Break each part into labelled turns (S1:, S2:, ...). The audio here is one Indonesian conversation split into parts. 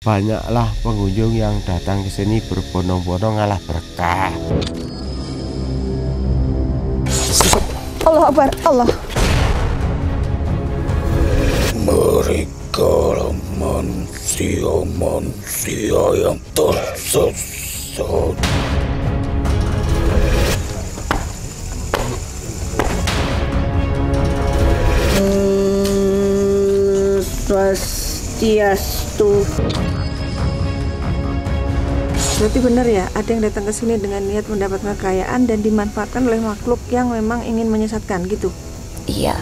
S1: banyaklah pengunjung yang datang ke sini berbondong-bondong ngalah berkah.
S2: Allah Akbar, Allah.
S3: Mereka manusia yang tersesat.
S2: Swastiastu. Berarti benar ya, ada yang datang ke sini dengan niat mendapatkan kekayaan dan dimanfaatkan oleh makhluk yang memang ingin menyesatkan gitu?
S4: Iya.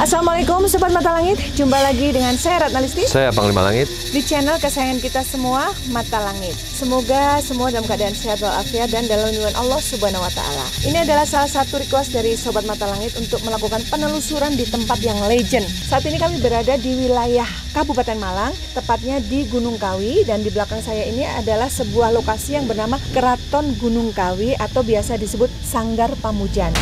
S2: Assalamualaikum Sobat Mata Langit, jumpa lagi dengan saya Ratna Listi.
S5: Saya Panglima Langit.
S2: Di channel kesayangan kita semua, Mata Langit. Semoga semua dalam keadaan sehat walafiat dan dalam lindungan Allah Subhanahu wa Ta'ala. Ini adalah salah satu request dari Sobat Mata Langit untuk melakukan penelusuran di tempat yang legend. Saat ini kami berada di wilayah Kabupaten Malang, tepatnya di Gunung Kawi, dan di belakang saya ini adalah sebuah lokasi yang bernama Keraton Gunung Kawi atau biasa disebut Sanggar Pamujan.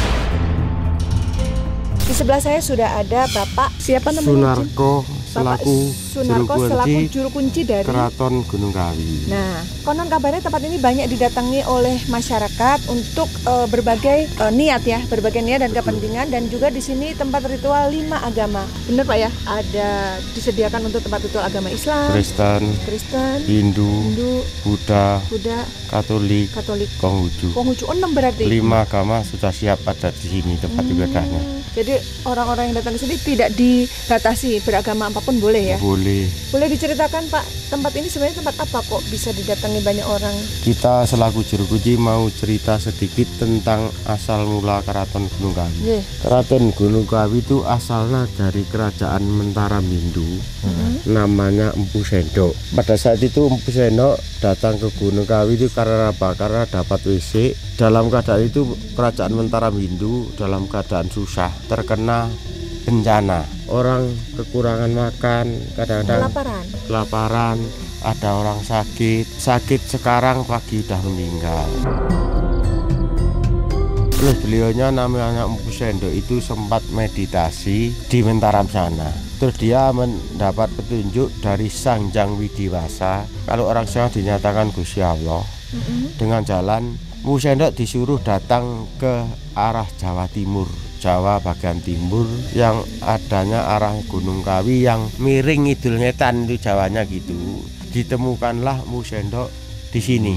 S2: Di sebelah saya sudah ada Bapak siapa namanya?
S1: Sunarko selaku
S2: juru kunci dari
S1: Keraton Gunung Kawi.
S2: Nah, konon kabarnya tempat ini banyak didatangi oleh masyarakat untuk berbagai niat ya, berbagai niat dan kepentingan, dan juga di sini tempat ritual 5 agama. Bener Pak ya? Ada disediakan untuk tempat ritual agama Islam, Kristen, Hindu, Buddha, Katolik, Konghucu. Oh, 6 berarti.
S1: 5 agama sudah siap ada di sini tempat ibadahnya.
S2: Jadi orang-orang yang datang ke sini tidak dibatasi beragama apapun boleh ya?
S1: Boleh.
S2: Boleh diceritakan Pak, tempat ini sebenarnya tempat apa kok bisa didatangi banyak orang?
S1: Kita selaku juru kunci mau cerita sedikit tentang asal mula Keraton Gunung Kawi.
S2: Yeah.
S1: Keraton Gunung Kawi itu asalnya dari kerajaan Mentara Mindu, namanya Empu Sendok. Pada saat itu Empu Sendok datang ke Gunung Kawi itu karena apa? Karena dapat WC. Dalam keadaan itu kerajaan Mentara Mindu dalam keadaan susah, terkena bencana. Orang kekurangan makan, kadang-kadang kelaparan, ada orang sakit sekarang pagi udah meninggal. Terus beliaunya namanya Empu Sendok itu sempat meditasi di Mentaram sana. Terus dia mendapat petunjuk dari Sang Hyang Widiwasa. Kalau orang Jawa dinyatakan Gusti Allah. Dengan jalan Empu Sendok disuruh datang ke arah Jawa Timur, Jawa bagian timur, yang adanya arah Gunung Kawi yang miring Idul Ngetan, itu Jawanya gitu. Ditemukanlah Empu Sendok di sini.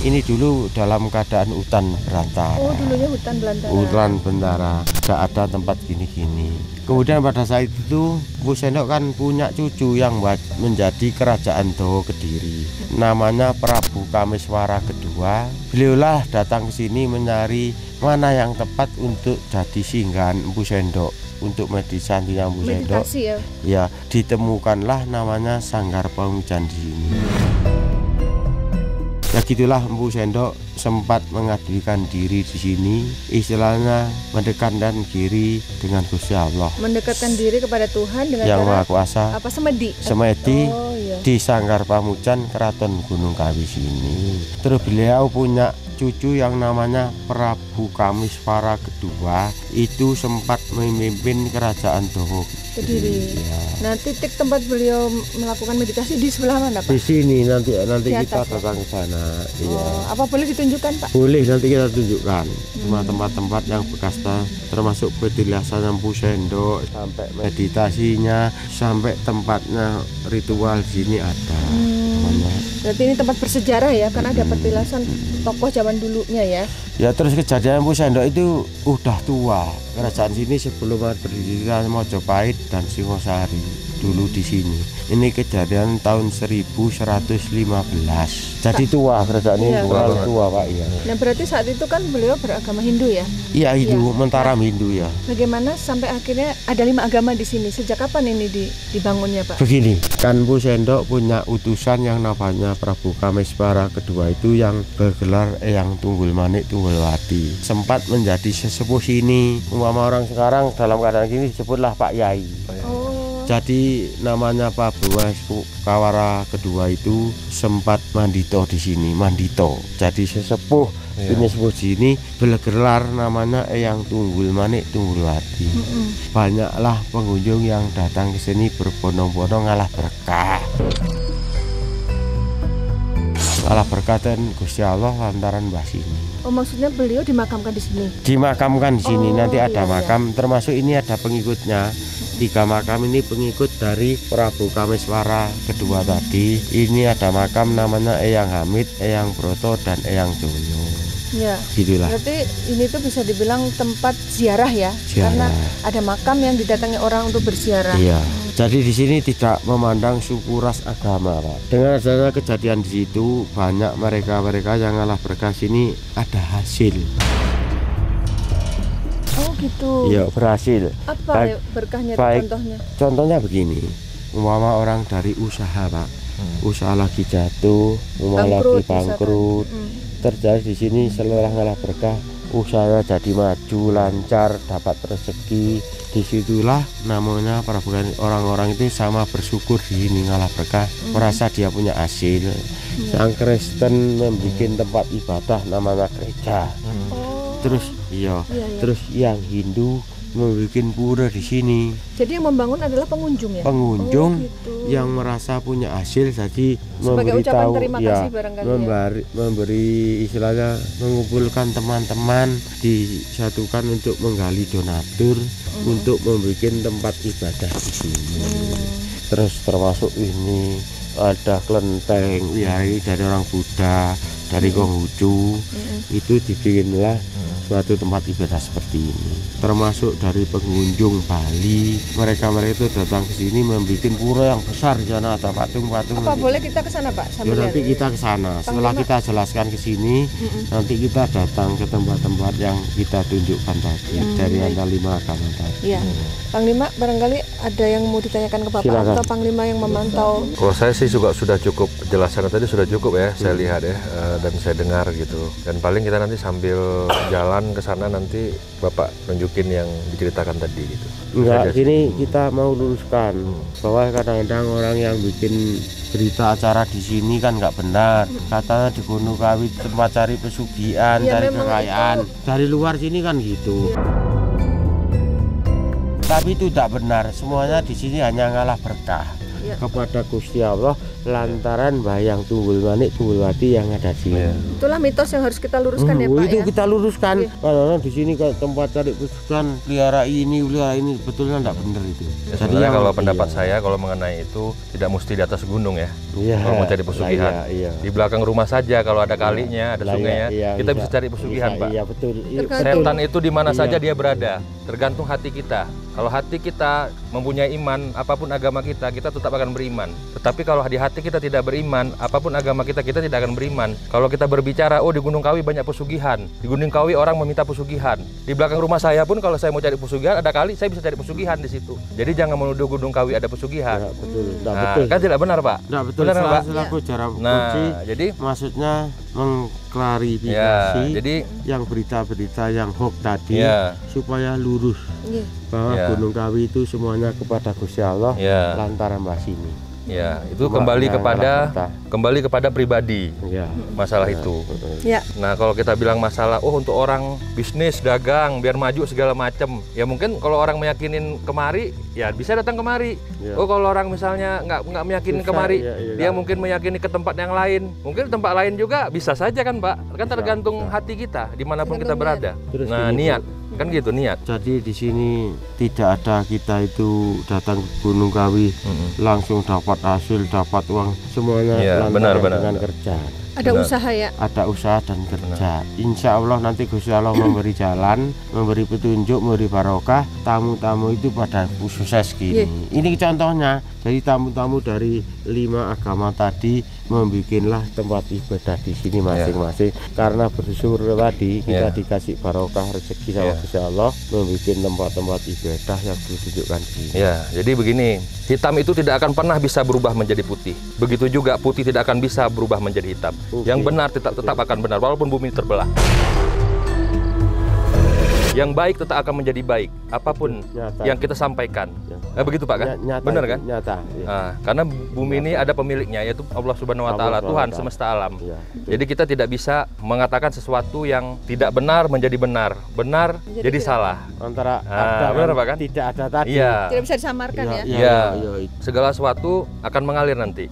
S1: Ini dulu dalam keadaan hutan belantara.
S2: Oh, dulunya hutan belantara.
S1: Hutan belantara, tidak ada tempat gini-gini. Kemudian pada saat itu Empu Sendok kan punya cucu yang menjadi kerajaan Dawa Kediri. Namanya Prabu Kameswara kedua. Beliaulah datang ke sini mencari mana yang tepat untuk jadi singgahan Empu Sendok. Untuk meditasinya Empu Sendok.
S2: Meditasi ya.
S1: Ya, ditemukanlah namanya Sanggar Pamujan di sini. Ya gitulah Empu Sendok sempat mengabdikan diri di sini, istilahnya mendekatkan diri dengan Gusti Allah.
S2: Mendekatkan diri kepada Tuhan dengan
S1: Yang
S2: cara
S1: Maha Kuasa.
S2: apa, semedi?
S1: Semedi
S2: Oh, iya.
S1: di Sanggar Pamujan Keraton Gunung Kawi sini. Terus beliau punya cucu yang namanya Prabu Kameswara kedua, itu sempat memimpin kerajaan Dawa
S2: Kediri.
S1: Ya.
S2: Nah, titik tempat beliau melakukan meditasi di sebelah mana, Pak?
S1: Di sini nanti
S2: Di
S1: kita
S2: atas, ya?
S1: datang ke sana. Iya.
S2: Oh, apa boleh ditunjukkan, Pak?
S1: Boleh, nanti kita tunjukkan semua tempat-tempat yang bekas termasuk petilasan Empu Sendok, sampai meditasinya, sampai tempatnya ritual di sini ada.
S2: Berarti ini tempat bersejarah ya, karena ada petilasan tokoh zaman dulunya ya.
S1: Ya, terus kejadian Empu Sendok itu udah tua. Kerajaan sini sebelum berdirikan Mojopahit dan Singosari dulu di sini. Ini kejadian tahun 1115. Jadi tua kerajaan ini,
S2: Iya.
S1: terlalu tua, Pak. Iya.
S2: Nah, berarti saat itu kan beliau beragama Hindu ya.
S1: Iya, itu
S2: Iya.
S1: Mentaram Hindu ya.
S2: Bagaimana sampai akhirnya ada 5 agama di sini? Sejak kapan ini dibangunnya, Pak?
S1: Begini, kan Empu Sendok punya utusan yang namanya Prabu Kameswara kedua itu yang bergelar Eyang Tunggul Manik Tunggulwati. Sempat menjadi sesepuh sini. Umpama orang sekarang dalam keadaan gini disebutlah Pak Yai.
S2: Oh,
S1: Jadi namanya Prabu Kameswara kedua itu sempat mandito di sini, mandito. Jadi sesepuh ini sepuh sini bergelar namanya Eyang Tunggul Manik Tunggulwati. Banyaklah pengunjung yang datang ke sini berbondong-bondong ngalah berkah. Ngalah berkah dan Gusti Allah lantaran mbah sini.
S2: oh, maksudnya beliau dimakamkan di sini.
S1: Dimakamkan di sini,
S2: Oh,
S1: nanti ada
S2: iya,
S1: makam, termasuk ini ada pengikutnya. 3 makam ini pengikut dari Prabu Kameswara kedua tadi. Ini ada makam namanya Eyang Hamid, Eyang Broto, dan Eyang Joyo.
S2: Ya.
S1: Gitulah.
S2: Berarti ini tuh bisa dibilang tempat ziarah ya,
S1: Ziarah.
S2: karena ada makam yang didatangi orang untuk berziarah.
S1: Iya. Jadi di sini tidak memandang suku ras agama, Pak. Dengan adanya kejadian di situ, banyak mereka yang ngalah berkah sini ada hasil.
S2: Oh gitu.
S1: Iya, berhasil.
S2: Apa
S1: Baik-
S2: ya berkahnya
S1: baik.
S2: contohnya?
S1: Contohnya begini, umpama orang dari usaha, Pak. Usaha lagi jatuh, umpama lagi bangkrut. Terjadi di sini setelah ngalah berkah, usaha jadi maju, lancar, dapat rezeki. Disitulah namanya orang-orang itu sama bersyukur di sini ngalah berkah, merasa dia punya hasil. Yang Kristen membuat tempat ibadah namanya gereja.
S2: Oh.
S1: Terus iya,
S2: Iya.
S1: terus yang Hindu membuat pura di sini.
S2: Jadi yang membangun adalah pengunjung ya?
S1: Pengunjung
S2: Oh, gitu.
S1: yang merasa punya hasil, jadi
S2: Sebagai ucapan
S1: memberitahu,
S2: terima kasih barangkali ya.
S1: memberi istilahnya mengumpulkan teman-teman, disatukan untuk menggali donatur untuk membuat tempat ibadah di sini. Terus termasuk ini ada kelenteng, ya ini dari orang Buddha, dari Konghucu, itu dibikinlah suatu tempat ibadah seperti ini. Termasuk dari pengunjung Bali, mereka itu datang ke sini membuat pura yang besar. Di sana ada patung-patung.
S2: Apa boleh kita ke sana, Pak?
S1: Ya,
S2: Sambil
S1: nanti
S2: lihat.
S1: kita ke sana. Setelah
S2: Panglima.
S1: kita jelaskan ke sini, nanti kita datang ke tempat-tempat yang kita tunjukkan tadi dari ada 5 agama tadi.
S2: Iya. Panglima, barangkali ada yang mau ditanyakan ke Bapak
S1: Silakan.
S2: atau Panglima yang memantau.
S4: Kalau saya sih juga sudah cukup, penjelasan tadi sudah cukup ya, saya lihat ya, dan saya dengar gitu. Dan paling kita nanti sambil jalan ke sana nanti Bapak nunjukin yang diceritakan tadi gitu.
S1: Enggak,
S4: Saja sih.
S1: sini kita mau luruskan bahwa kadang-kadang orang yang bikin berita acara di sini kan nggak benar. Katanya di Gunung Kawi tempat cari pesugihan,
S2: Ya,
S1: cari
S2: memang
S1: kekayaan. Dari luar sini kan gitu. Tapi itu tidak benar. Semuanya di sini hanya ngalah berkah.
S2: Ya.
S1: kepada Gusti Allah lantaran Bayang Tunggul Manik Tunggulwati yang ada di sini.
S2: Itulah mitos yang harus kita luruskan ya Pak
S1: itu
S2: ya.
S1: kita luruskan.
S2: Iya.
S1: Karena di sini ke tempat cari pesugihan pelihara ini betulnya enggak benar itu.
S4: Ya, sebenarnya kalau pendapat saya kalau mengenai itu tidak mesti di atas gunung ya.
S1: Iya.
S4: Kalau mau cari pesugihan,
S1: Iya.
S4: di belakang rumah saja kalau ada kalinya, ada
S1: Lah,
S4: sungainya,
S1: iya,
S4: kita
S1: bisa.
S4: bisa cari pesugihan,
S1: Iya,
S4: Pak.
S1: Iya, betul.
S4: Setan itu di mana
S1: Iya.
S4: saja dia berada, tergantung hati kita. Kalau hati kita mempunyai iman, apapun agama kita tetap akan beriman. Tetapi kalau di hati kita tidak beriman, apapun agama kita tidak akan beriman. Kalau kita berbicara, oh di Gunung Kawi banyak pesugihan, di Gunung Kawi orang meminta pesugihan. Di belakang rumah saya pun kalau saya mau cari pesugihan, ada kali saya bisa cari pesugihan di situ. Jadi jangan menuduh Gunung Kawi ada pesugihan.
S1: Ya, betul. Nggak
S4: Nah,
S1: betul.
S4: kan tidak benar, Pak?
S1: Nggak betul.
S4: Benar, Pak?
S1: Selaku cara kunci,
S4: Nah, jadi
S1: maksudnya mengklarifikasi
S4: ya, jadi
S1: yang berita-berita yang hoax tadi
S4: ya,
S1: supaya lurus
S2: Iya.
S1: bahwa
S4: Ya.
S1: Gunung Kawi itu semuanya kepada Gusti Allah
S4: ya,
S1: lantaran Mbah Sini.
S4: ya, itu
S1: Mbak,
S4: kembali
S1: ya,
S4: kembali kepada pribadi
S1: Ya.
S4: masalah itu.
S2: Ya.
S4: Nah, kalau kita bilang masalah, oh untuk orang bisnis, dagang, biar maju segala macam, ya mungkin kalau orang meyakinin kemari, ya bisa datang kemari.
S1: Ya.
S4: Oh kalau orang misalnya nggak meyakinin
S1: Susah,
S4: kemari,
S1: iya, iya.
S4: dia mungkin meyakini ke tempat yang lain. Mungkin tempat lain juga bisa saja kan, Pak? Kan tergantung hati kita, dimanapun kita berada.
S1: Terus
S4: Nah,
S1: gini, Bu.
S4: niat, kan gitu niat.
S1: Jadi di sini tidak ada kita itu datang ke Gunung Kawi langsung dapat hasil, dapat uang, semuanya
S4: Iya,
S1: lantaran
S4: benar.
S1: dengan kerja.
S2: Ada
S4: Benar.
S2: usaha ya.
S1: Ada usaha dan kerja. Insya Allah nanti Gusti Allah memberi jalan, memberi petunjuk, memberi barokah. Tamu-tamu itu pada sukses gini. Ini contohnya. Jadi tamu-tamu dari 5 agama tadi membikinlah tempat ibadah di sini masing-masing. Karena bersyukur tadi kita dikasih barokah rezeki sama Gusti Allah, membikin tempat-tempat ibadah yang ditunjukkan di sini.
S4: Ya, jadi begini, hitam itu tidak akan pernah bisa berubah menjadi putih. Begitu juga putih tidak akan bisa berubah menjadi hitam.
S1: Oke.
S4: Yang benar tetap akan benar, walaupun bumi terbelah. Yang baik tetap akan menjadi baik, apapun
S1: Nyata.
S4: yang kita sampaikan.
S1: Ya.
S4: Begitu Pak kan?
S1: Nyata,
S4: Benar
S1: itu,
S4: kan?
S1: Nyata. Ya.
S4: Nah, karena bumi ini ada pemiliknya, yaitu Allah Subhanahu Wa Taala,
S1: Allah
S4: Tuhan
S1: SWT.
S4: semesta alam.
S1: Ya.
S4: Jadi kita tidak bisa mengatakan sesuatu yang tidak benar menjadi benar, benar jadi salah.
S1: Antara
S4: Benar Pak kan?
S1: tidak ada tadi.
S4: Iya.
S2: Tidak bisa disamarkan ya.
S4: Iya.
S1: Iya.
S4: Segala sesuatu akan mengalir nanti,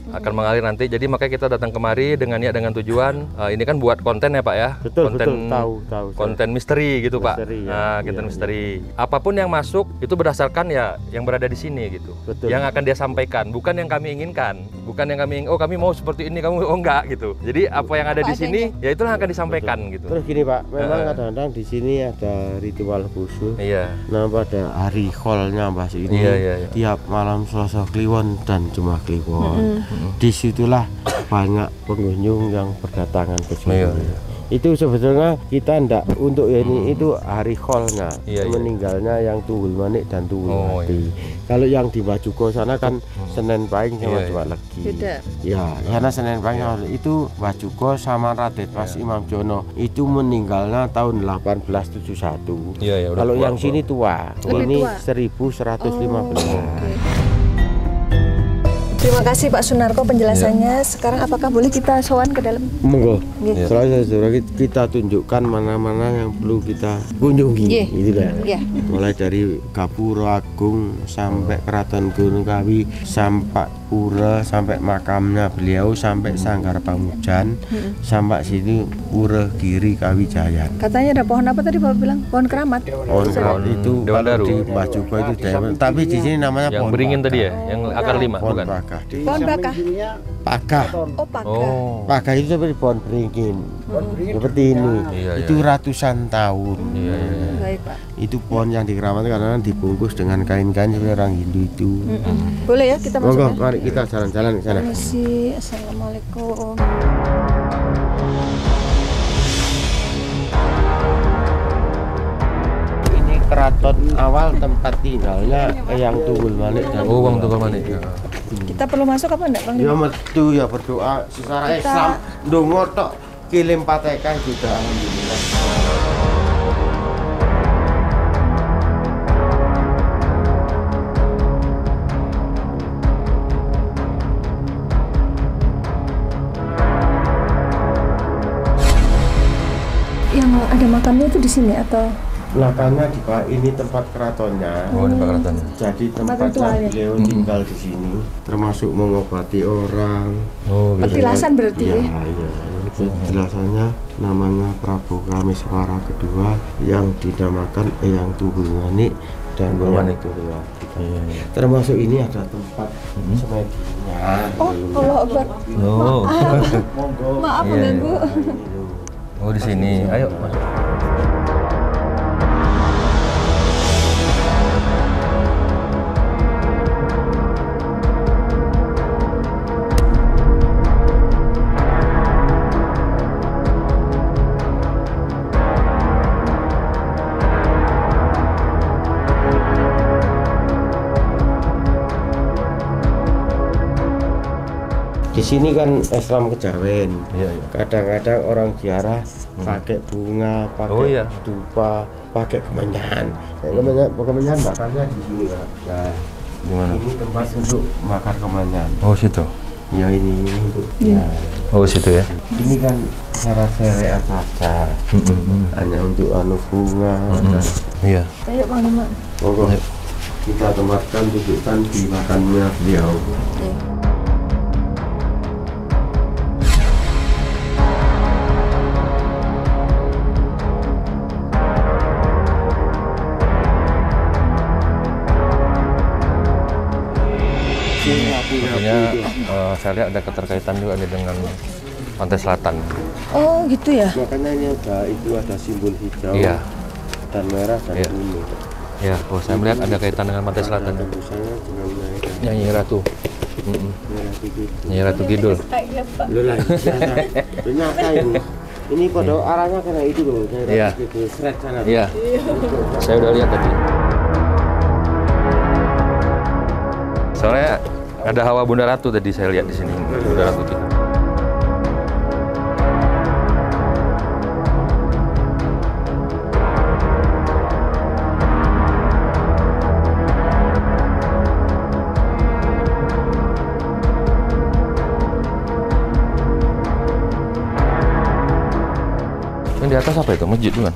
S4: Jadi makanya kita datang kemari dengan niat, dengan tujuan. Ini kan buat konten ya Pak ya,
S1: Betul,
S4: konten
S1: betul. Tahu.
S4: konten misteri gitu
S1: Misteri,
S4: Pak.
S1: ya.
S4: Nah, konten
S1: Iya,
S4: misteri. Apapun yang masuk itu berdasarkan ya yang berada di sini gitu.
S1: Betul.
S4: Yang akan dia sampaikan, bukan yang kami inginkan, bukan yang kami oh kami mau seperti ini, kamu oh enggak gitu. Jadi apa yang ada di sini ya itulah yang akan disampaikan gitu.
S1: Terus gini Pak, memang kadang-kadang di sini ada ritual khusus.
S4: Iya.
S1: Nah pada hari kholnya Mbah Sini,
S4: Iya.
S1: tiap malam Selasa Kliwon dan Jumat Kliwon, disitulah banyak pengunjung yang berdatangan ke sini.
S4: Iya.
S1: Itu sebetulnya kita ndak untuk ini itu hari kholnya,
S4: Iya, iya.
S1: meninggalnya yang Tunggul Manik dan Tunggul
S4: Oh,
S1: Wati. Kalau yang di Wajugo sana kan Senen Pahing sama
S4: Iya,
S1: Jumat Legi.
S2: Beda.
S1: Ya, karena Senen Pahing itu Wajugo sama Raden Mas Imam Jono itu meninggalnya tahun 1871.
S4: Iya, udah
S1: Kalau
S4: tua,
S1: yang
S4: tua.
S1: sini tua,
S2: Lebih
S1: ini
S2: tua.
S1: 1115.
S2: Terima kasih Pak Sunarko penjelasannya. Sekarang apakah boleh kita sowan ke dalam?
S1: Monggo.
S2: Iya.
S1: Setelah kita tunjukkan mana-mana yang perlu kita kunjungi,
S2: Iya.
S1: gitu kan.
S2: Iya.
S1: Mulai dari Gapura Agung sampai Keraton Gunung Kawi, sampai pura, sampai makamnya beliau, sampai Sanggar Pamujan, sampai sini Pura Giri Kawijayan.
S2: Katanya ada pohon apa tadi Bapak bilang? Pohon keramat.
S1: Pohon keramat itu
S4: Dewan
S1: kalau
S4: Daru.
S1: di Wajugo itu Dewan, tapi di sini namanya
S4: Yang
S1: pohon
S4: beringin
S1: Pakah.
S4: tadi ya, yang akar 5
S1: Pohon
S4: bukan?
S1: Pakah.
S2: Pohon bakah.
S1: Pakah.
S2: Oh, pakah.
S4: Oh.
S1: Pakah itu seperti pohon beringin. Seperti ini.
S4: Iya,
S1: Itu ratusan tahun.
S4: Iya.
S2: Baik Pak.
S1: Itu pohon yang dikeramatkan karena dibungkus dengan kain-kain seperti orang Hindu itu.
S2: Boleh ya kita masuk
S1: Monggo,
S2: ya?
S1: mari kita jalan-jalan ke sana.
S2: Permisi. Assalamualaikum.
S1: Ini keraton awal tempat tinggalnya yang Tunggul Manik dan
S4: Oh, Bang Tukul Manik. Ya.
S2: Kita perlu masuk apa enggak Bang?
S1: Ya metu ya berdoa secara Islam ndonga tok kilim patekan juga alhamdulillah.
S2: Yang ada makamnya itu di sini atau
S1: belakangnya di bawah ini tempat keratonnya.
S4: Oh, di keraton.
S1: Jadi tempatnya beliau tinggal di sini, termasuk mengobati orang.
S4: Oh, gitu.
S2: Petilasan berarti
S1: Ya,
S2: ya?
S1: iya. Petilasannya namanya Prabu Kamiswara kedua yang dinamakan Eyang Tunggul Manik dan
S4: Tunggul Manik.
S1: Tunggulwati.
S4: Iya, iya.
S1: Termasuk ini ada tempat semedinya.
S2: Oh, Allah Akbar.
S4: Oh.
S1: Monggo.
S2: Maaf
S4: Iya,
S2: mengganggu.
S4: Oh, di sini. Ayo, masuk.
S1: Di sini kan Islam kejawen.
S4: Iya, iya.
S1: Kadang-kadang orang ziarah pakai bunga, pakai
S4: Oh, iya.
S1: dupa, pakai kemenyan. Kemenyan bakarnya di sini kan. Nah,
S4: Gimana?
S1: ini tempat untuk bakar kemenyan.
S4: Oh, situ.
S1: Ya ini untuk.
S2: Iya.
S1: Ya.
S4: Oh, situ ya.
S1: Ini kan cara syariat saja. Hanya untuk bunga. dan-
S4: Iya.
S2: Ayo Bang Nima.
S1: Monggo
S4: Ayo.
S1: kita tempatkan dudukkan di makamnya beliau.
S4: Sepertinya saya lihat ada keterkaitan juga nih dengan pantai selatan.
S2: Oh, gitu ya?
S1: Makanya ini ada simbol hijau
S4: Iya.
S1: dan merah dan
S4: Iya.
S1: kuning.
S4: Ya, oh saya melihat ada kaitan dengan pantai selatan.
S1: Tembusanya dengan merah.
S4: Nyanyi Ratu.
S1: Merah itu.
S4: Nyanyi Ratu Kidul.
S1: Lu lah, lu nyata ini. Ini pada arahnya karena itu loh, kayak
S4: Iya.
S1: itu seret sana.
S4: Iya. Saya udah lihat tadi. Soalnya ada hawa Bunda Ratu tadi saya lihat di sini. Bunda Ratu Kidul. Yang di atas apa itu? Masjid bukan?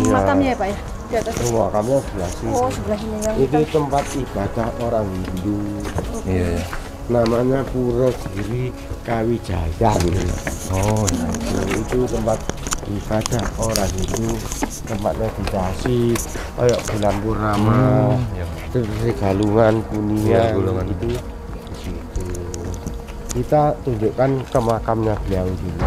S2: Makamnya ya Pak ya? Di atas.
S1: Makamnya sebelah sini.
S2: Oh, sebelah sini ya.
S1: Itu tempat ibadah orang Hindu.
S4: Iya, iya.
S1: Namanya Pura Giri Kawijaya.
S4: Oh, iya.
S1: Nah, itu tempat ibadah orang Hindu, tempat meditasi, kayak bulan purnama,
S4: Iya.
S1: terus Galungan,
S4: Iya,
S1: Kuningan,
S4: Galungan.
S1: itu di situ. Kita tunjukkan ke makamnya beliau dulu.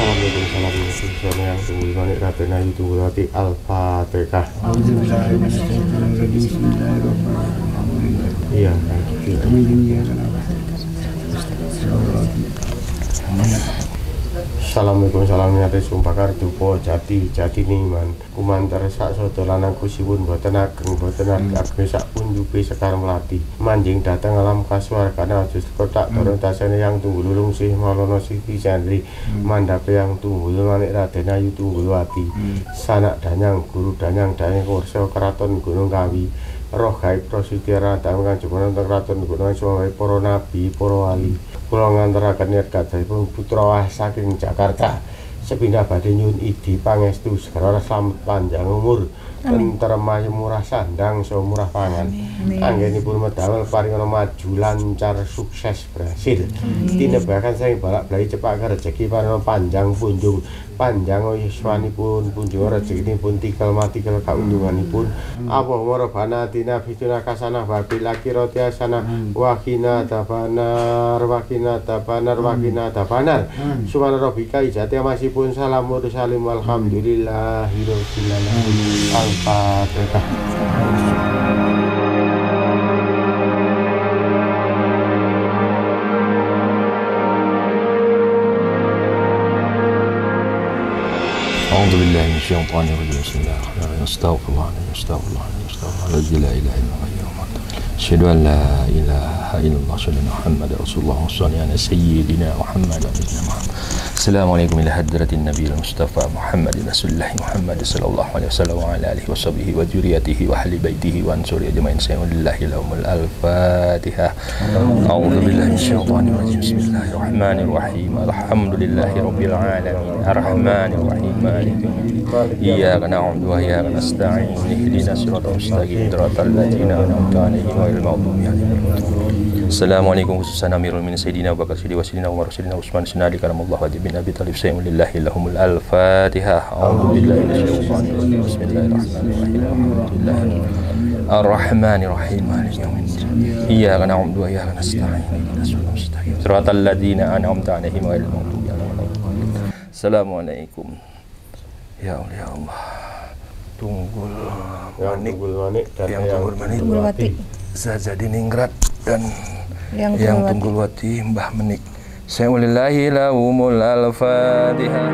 S1: Assalamualaikum yang tunggu manik Rabbana Tunggulwati Al-Fatihah. Iya. Assalamualaikum salam niate sumpakar dupa jati niman kumantar sak sodo lanang kusipun boten ageng sak punjupe sekar melati manjing datang alam kasuwargan ajus kotak dorong tasane yang tunggululung sih malono siti jandri mandape yang tunggul manik Raden Ayu Tunggulwati sanak danyang guru danyang kursa keraton Gunung Kawi roh gaib prosidira datang kanjeng keraton Gunung Kawi para nabi para wali kula ngantaraken niat kadhaipun putra saking Jakarta sepindah badhe nyuwun idi pangestu segara slamet panjang umur tentrem ayu murah sandang so murah pangan anggenipun medamel paringana maju lancar sukses berhasil tinebakan saking balak blai cepak rezeki paringana panjang punjung panjang yuswanipun punjung rezekinipun tikel matikel kauntunganipun apa marabana tina fituna kasanah babil akhirati hasanah wakina tabanar subhana rabbika ijati masipun salamur salim alhamdulillahirabbil alamin al-fatihah.
S5: الشيطان الرجيم بسم الله الرحمن الرحيم استغفر الله الذي لا إله إلا هو أشهد أن لا إله إلا الله أشهد أن محمد رسول الله صلى الله على سيدنا محمد السلام عليكم إلى حضرة النبي المصطفى محمد رسول الله محمد صلى الله عليه وسلم وعلى آله وصحبه وذريته وأهل بيته وأنصاره أجمعين لله لهم الفاتحة أعوذ بالله من الشيطان الرجيم بسم الله الرحمن الرحيم الحمد لله رب العالمين الرحمن الرحيم مالك يوم الدين إياك نعبد وإياك نستعين اهدنا الصراط المستقيم صراط الذين أنعمت عليهم غير المغضوب عليهم. Assalamualaikum khususan Amirul Mukminin Sayyidina Abu Bakar Siddiq wa Sayyidina Umar Sayyidina Utsman Sayyidina Ali karamallahu wajh bin Abi Thalib lillahi lahumul al-Fatihah. A'udzu billahi minasyaitonir rajim. Bismillahirrahmanirrahim. Alhamdulillah. Ar-Rahmanir Rahim. Maliki yaumiddin. Iyyaka na'budu wa iyyaka nasta'in. Ihdinas siratal mustaqim. Siratal ladzina an'amta 'alaihim ghairil maghdubi 'alaihim waladdallin. Assalamualaikum. Ya Allah. Tunggul Manik dan yang Tunggulwati. Zazadiningrat dan yang Tunggulwati Mbah Menik. Sa'ulillahi lahumul al-Fatihah.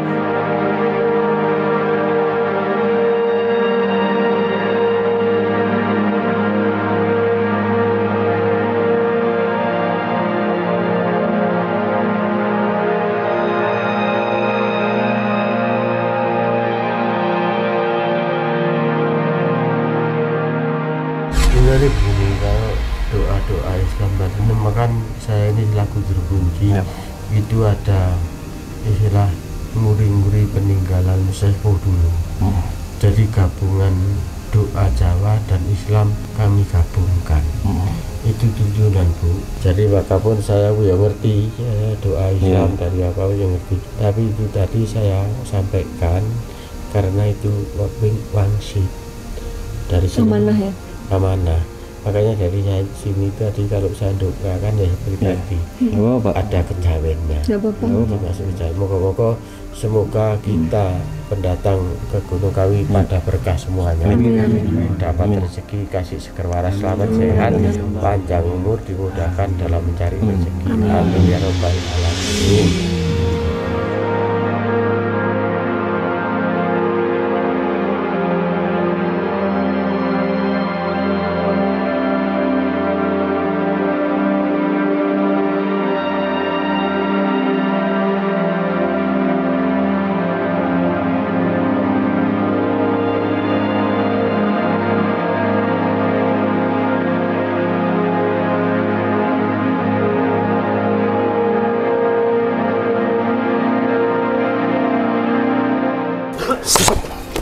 S1: Dari kalau doa-doa Islam tadi kan saya ini selaku juru kunci itu ada istilah nguri-nguri peninggalan sepuh dulu. Jadi gabungan doa Jawa dan Islam kami gabungkan. Itu tujuan Bu. Jadi apapun saya ya ngerti doa Islam dari apa yang ngerti. Tapi itu tadi saya sampaikan karena itu wangsit dari sini. Amanah ya. Amanah, makanya dari saya sini tadi kalau saya doakan ya pribadi ada kejawennya. Moga-moga semoga kita pendatang ke Gunung Kawi pada berkah semuanya. Dapat rezeki, kasih seger waras, selamat sehat, panjang umur, dimudahkan dalam mencari rezeki. Amin ya rabbal alamin.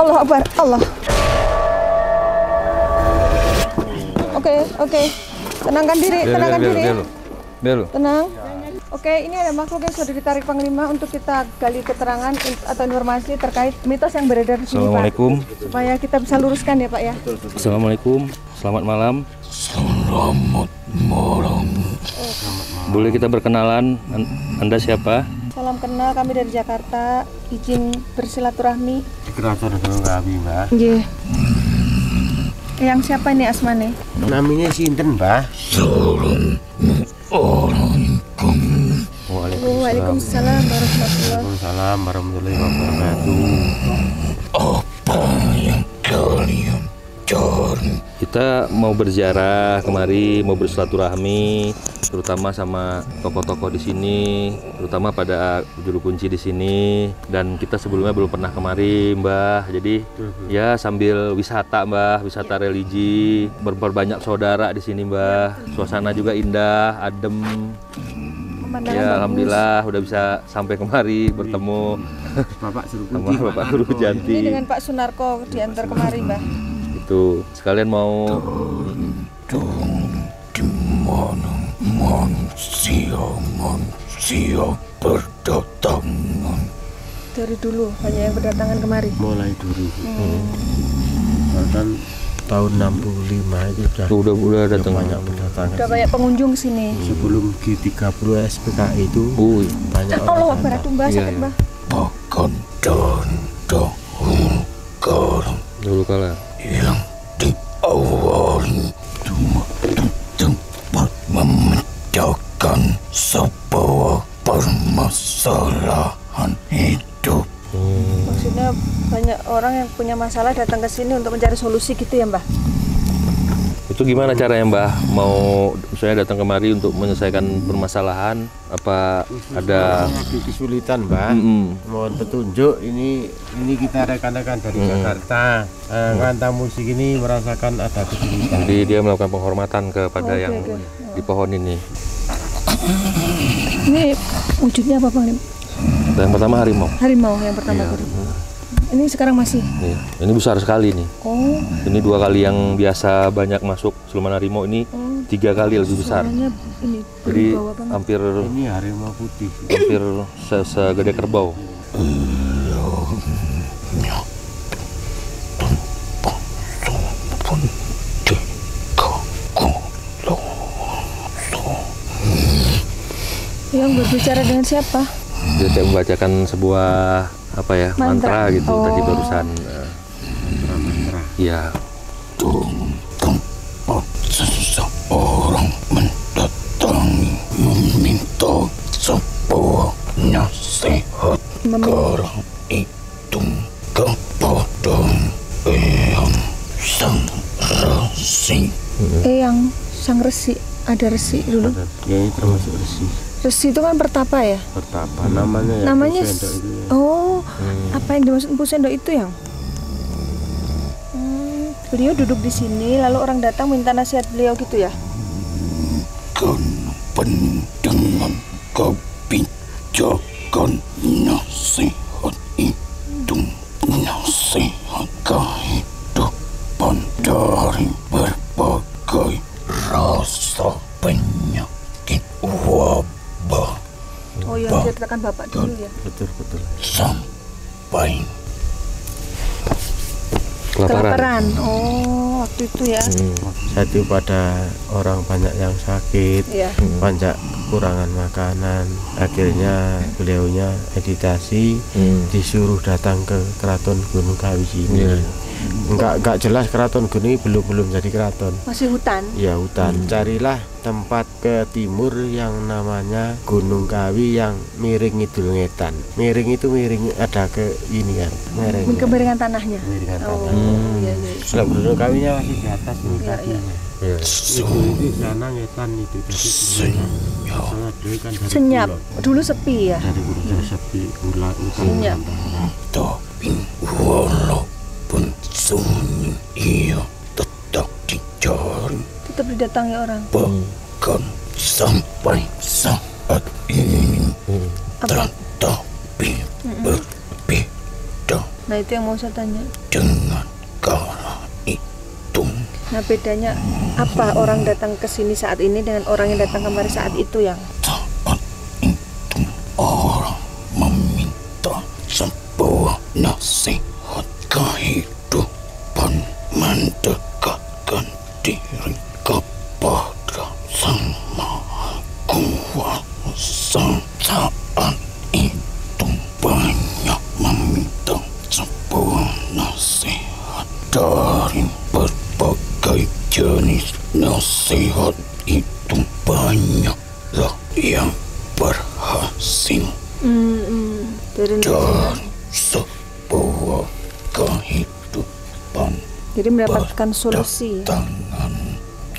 S2: Allah Akbar, Allah. Oke. Tenangkan diri. Tenang. Oke, ini ada makhluk yang sudah ditarik Panglima untuk kita gali keterangan atau informasi terkait mitos yang beredar di sini,
S5: Assalamualaikum.
S2: Pak. Supaya kita bisa luruskan ya, Pak ya.
S5: Assalamualaikum. Selamat malam.
S3: Selamat malam.
S5: Boleh kita berkenalan? Anda siapa?
S2: Salam kenal, kami dari Jakarta. Izin bersilaturahmi.
S1: Di Keraton Gunung Kawi, Mbah.
S2: Nggih. Yang siapa ini asmane?
S1: Namanya sinten, Mbah?
S3: Assalamualaikum.
S2: Waalaikumsalam
S1: warahmatullahi wabarakatuh.
S3: Apa yang kalian cari?
S5: Kita mau berziarah kemari, mau bersilaturahmi, terutama sama tokoh-tokoh di sini, terutama pada juru kunci di sini. Dan kita sebelumnya belum pernah kemari, Mbah. Jadi ya sambil wisata, Mbah, wisata religi, berbanyak saudara di sini, Mbah. Suasana juga indah, adem. Ya, alhamdulillah udah bisa sampai kemari bertemu
S1: Bapak Juru
S5: sama
S1: Kunci,
S5: Bapak Guru Janti.
S2: Ini dengan Pak Sunarko diantar kemari, Mbah.
S5: Itu sekalian mau
S3: Di mana manusia berdatangan?
S2: Dari dulu banyak yang berdatangan kemari.
S1: mulai dulu. Bahkan tahun 65 itu
S5: udah datang
S1: banyak berdatangan.
S2: Udah banyak pengunjung sini.
S1: Sebelum G30 SPKI itu banyak
S2: Allah
S1: orang.
S2: Akbar, Mbah, sakit, Mbah.
S3: Bahkan dan dahulu kala yang diawali cuma tempat memecahkan sebuah permasalahan hidup.
S2: Maksudnya banyak orang orang yang punya masalah datang ke sini untuk mencari solusi gitu ya, Mbah?
S4: Itu gimana caranya, Mbah? Mau saya datang kemari untuk menyelesaikan permasalahan? Apa ada
S1: lagi kesulitan, Mbah? Mohon petunjuk. Ini kita rekan-rekan dari Jakarta. Rantang musik ini merasakan ada kesulitan.
S4: Jadi dia melakukan penghormatan kepada yang di pohon ini.
S2: Ini wujudnya apa, Bang?
S4: Yang pertama harimau.
S2: Harimau yang pertama tadi. Ini sekarang masih?
S4: Ini besar sekali nih.
S2: Oh.
S4: Ini 2 kali yang biasa banyak masuk siluman harimau, ini 3 kali lebih besar.
S2: Ini
S4: Jadi
S2: berwibawa banget.
S4: hampir
S1: Ini harimau putih.
S4: hampir segede kerbau.
S2: Yang berbicara dengan siapa?
S4: Dia kayak membacakan sebuah apa ya, mantra gitu tadi barusan. Iya.
S3: Tempat seseorang mendatangi meminta sebuah nasihat. Sekarang itu kepada Eyang Sang Resi.
S2: Eyang Sang Resi, ada resi dulu.
S1: Ya, ini termasuk resi.
S2: Resi itu kan pertapa ya?
S1: Pertapa namanya ya.
S2: Namanya
S1: Empu Sendok itu ya.
S2: Oh, apa yang dimaksud Empu Sendok itu yang? Beliau duduk di sini, lalu orang datang minta nasihat beliau gitu ya?
S3: Kan dengan kebijakan nasihat itu, nasihat kehidupan dari berbagai rasa penyakit wabah.
S2: Oh yang diceritakan Bapak dulu ya?
S1: Betul.
S3: Sampai
S2: Kelaparan. Oh, waktu itu ya?
S1: Satu pada orang banyak yang sakit,
S2: Iya.
S1: banyak kekurangan makanan. Akhirnya beliaunya meditasi, disuruh datang ke keraton Gunung Kawi sini. Enggak jelas keraton Gunung ini belum jadi keraton.
S2: Masih hutan?
S1: Ya hutan. Carilah tempat ke timur yang namanya Gunung Kawi yang miring Idul Ngetan. Miring itu miring ada ke ini kan.
S2: Kemiringan tanahnya?
S1: Miringan
S2: Oh,
S1: tanah.
S2: iya.
S1: Kalau Gunung Kawinya masih di atas nih kakinya.
S4: Iya.
S1: Itu di sana Ngetan itu jadi kan dari
S2: Senyap.
S1: kulon.
S2: Dulu sepi ya?
S1: Dari kulon sepi ular
S2: Senyap.
S3: tapi walaupun sunyi ia tetap dicari.
S2: Tetap didatangi orang.
S3: Bahkan sampai saat ini tetapi berbeda
S2: Nah itu yang mau saya tanya.
S3: dengan kala itu.
S2: Nah bedanya apa orang datang ke sini saat ini dengan orang yang datang kemari saat itu yang?
S3: Saat itu orang meminta sebuah nasihat kehidupan, mendekatkan diri kepada Sang Maha Kuasa. Saat itu banyak meminta sebuah nasihat dari berbagai jenis nasihat itu, banyaklah yang berhasil
S2: Dari
S3: dari sebuah kehidupan.
S2: Jadi mendapatkan solusi.
S3: Tangan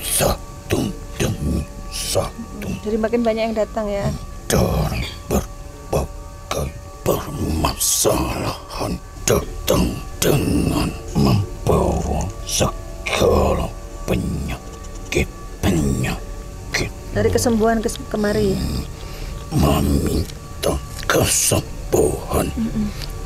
S3: satu demi satu
S2: Jadi makin banyak yang datang ya.
S3: dari berbagai permasalahan, datang dengan membawa segala penyakit.
S2: Dari kesembuhan kemari.
S3: Meminta kesembuhan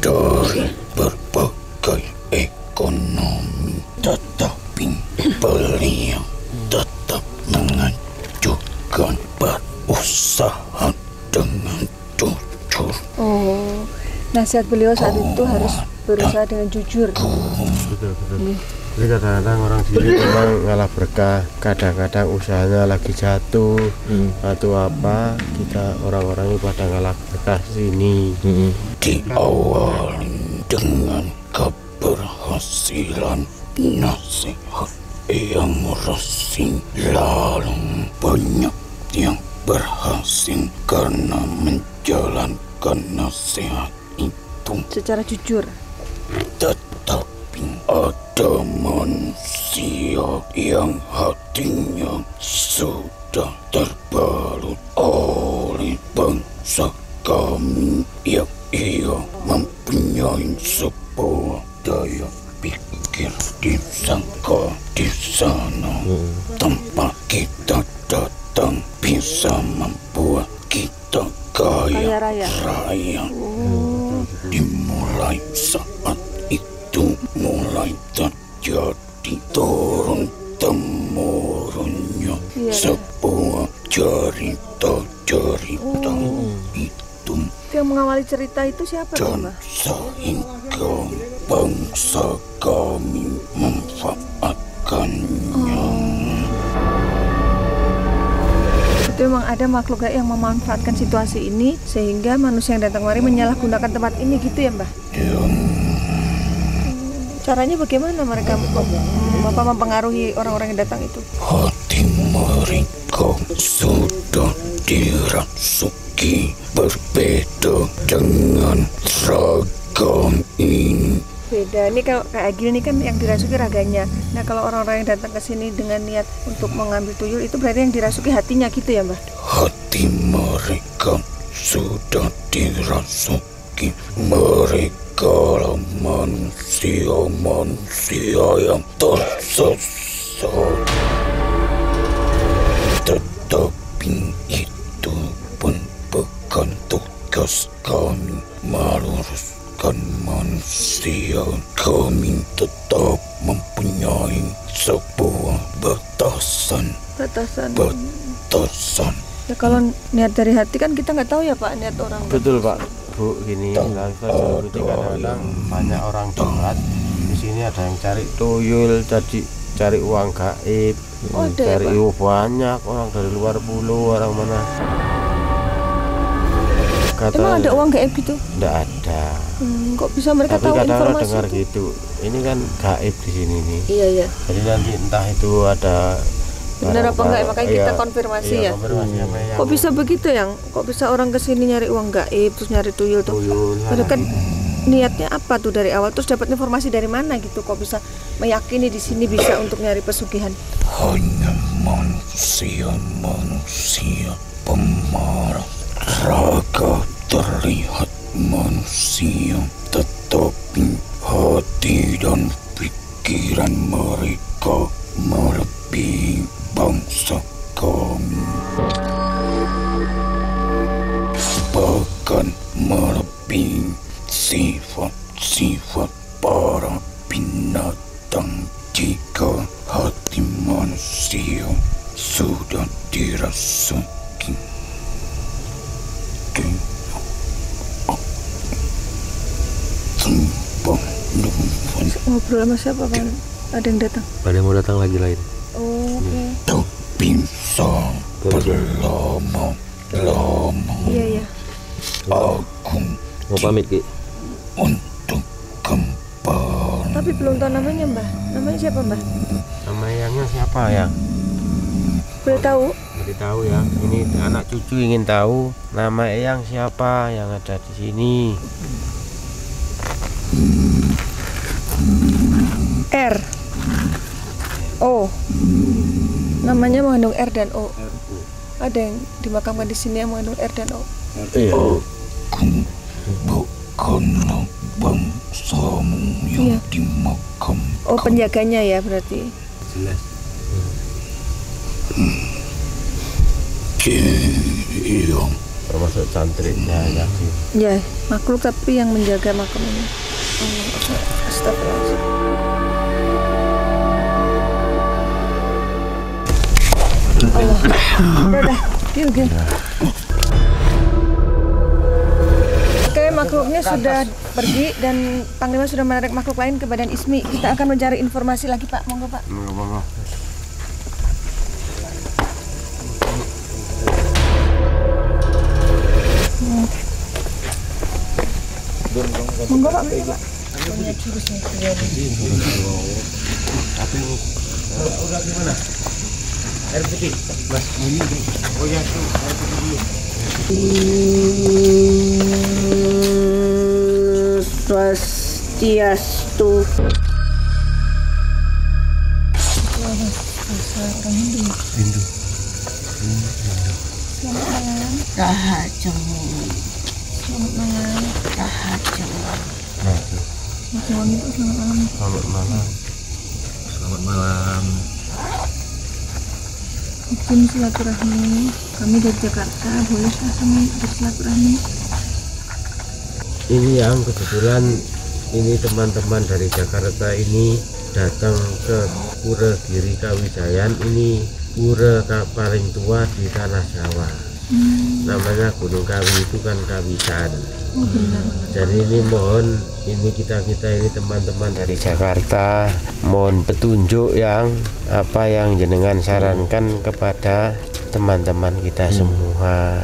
S3: dari berbagai ekonomi, tetapi beliau tetap mengajukan berusaha dengan jujur.
S2: Oh, nasihat beliau saat itu harus berusaha dengan jujur.
S1: Betul. Jadi kadang-kadang orang sini memang ngalah berkah, kadang-kadang usahanya lagi jatuh atau apa, kita orang-orang ini pada ngalah berkah sini.
S3: Diawali dengan keberhasilan nasihat yang resmi, lalu banyak yang berhasil karena menjalankan nasihat itu.
S2: Secara jujur.
S3: Tetapi ada manusia yang hatinya sudah terbalut oleh bangsa kami yang ia mempunyai sebuah daya pikir disangka di sana tempat kita datang bisa membuat kita kaya raya. Dimulai saat itu mulai terjadi turun-temurunnya sebuah cerita-cerita itu.
S2: Yang mengawali cerita itu siapa,
S3: dan
S2: Mbah?
S3: sehingga bangsa kami memanfaatkannya.
S2: Itu memang ada makhluk gaib yang memanfaatkan situasi ini sehingga manusia yang datang kemari menyalahgunakan tempat ini gitu ya, Mbah? Caranya bagaimana mereka mempengaruhi orang-orang yang datang itu?
S3: Hati mereka sudah dirasuki berbeda dengan ragam ini.
S2: Beda, ini kalau kayak gini kan yang dirasuki raganya. Nah kalau orang-orang yang datang ke sini dengan niat untuk mengambil tuyul itu berarti yang dirasuki hatinya gitu ya, Mbah?
S3: Hati mereka sudah dirasuki. Mereka lah manusia-manusia yang tersesat. Tetapi itu pun bukan tugas kami meluruskan manusia. Kami tetap mempunyai sebuah batasan.
S2: Ya kalau niat dari hati kan kita nggak tahu ya Pak, niat orang.
S1: Betul Pak, Bu, gini kita kadang-kadang banyak orang curhat. Di sini ada yang cari tuyul, cari uang gaib, cari uang banyak orang dari luar pulau, orang mana.
S2: Emang ada uang gaib gitu?
S1: Tidak ada.
S2: Kok bisa mereka tahu
S1: kadang
S2: informasi
S1: dengar
S2: itu?
S1: gitu. Ini kan gaib di sini nih.
S2: Iya.
S1: Jadi nanti entah itu ada
S2: benar apa enggak, makanya kita konfirmasi ya. Kok bisa begitu yang? Kok bisa orang kesini nyari uang gaib terus nyari tuyul tuh? Padahal kan niatnya apa tuh dari awal? Terus dapat informasi dari mana gitu? Kok bisa meyakini di sini bisa untuk nyari pesugihan?
S3: Hanya manusia pemarah. Raga terlihat manusia, tetapi hati dan pikiran mereka melebihi bangsa kami, bahkan melebihi sifat-sifat para binatang. Jika hati manusia sudah dirasuki,
S2: ngobrol sama siapa Pak? Ada yang datang?
S5: Ada yang mau datang lagi lain.
S2: Oh, oke.
S3: tak bisa berlama-lama.
S2: Iya.
S3: Aku
S5: Mau pamit Ki?
S3: untuk kembali.
S2: Tapi belum tahu namanya Mbah. Namanya siapa Mbah?
S1: Nama yangnya siapa ya?
S2: Boleh tahu?
S1: Boleh tahu ya. Ini anak cucu ingin tahu nama eyang siapa yang ada di sini.
S2: R O. Namanya mengandung R dan O. Ada yang dimakamkan di sini yang mengandung R dan O.
S3: Aku bukanlah bangsamu yang dimakam.
S2: Oh, penjaganya ya berarti.
S1: Jelas.
S3: Iya.
S1: Termasuk santrinya ya.
S2: Ya, makhluk tapi yang menjaga makam ini. Astagfirullahaladzim. Allah. Udah. Gil. Oke, makhluknya sudah pergi dan Panglima sudah menarik makhluk lain ke badan Ismi. Kita akan mencari informasi lagi Pak. Monggo Pak.
S1: Monggo.
S2: Monggo Pak.
S1: Udah gimana? Air putih, Mas. Ini. Oh ya, tuh. Air putih dulu.
S2: Swastiastu. bahasa orang Hindu.
S1: Hindu.
S2: Selamat malam.
S6: Rahajeng.
S2: Selamat malam.
S6: Rahajeng.
S2: Jawa itu selamat malam.
S1: Selamat malam.
S5: Selamat malam.
S2: Izin silaturahmi. Kami dari Jakarta, bolehkah kami bersilaturahmi?
S1: Ini yang kebetulan ini teman-teman dari Jakarta ini datang ke Pura Giri Kawijayan. Ini pura paling tua di tanah Jawa. Namanya Gunung Kawi itu kan Kawijan. Jadi ini mohon ini kita ini teman-teman dari Jakarta mohon petunjuk yang apa yang jenengan sarankan kepada teman-teman kita semua.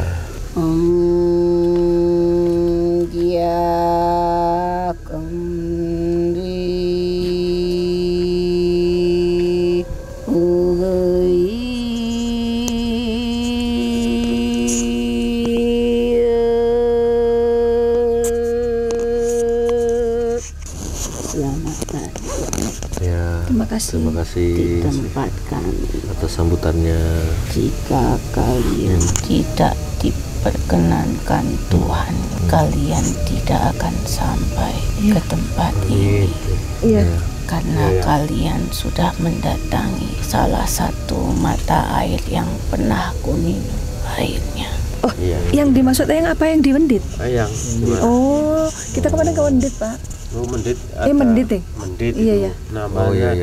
S5: Terima kasih
S6: Ditempatkan
S5: atas sambutannya.
S6: jika kalian tidak diperkenankan Tuhan, kalian tidak akan sampai ke tempat ini.
S2: Iya.
S6: Karena kalian sudah mendatangi salah satu mata air yang pernah ku minum airnya.
S2: Oh, yang dimaksud yang apa yang di Wendit?
S1: Yang
S2: Oh, kita kemarin ke Wendit, Pak.
S1: Oh, Mendit.
S2: Mendit,
S1: Mendit.
S2: Iya, iya.
S1: Namanya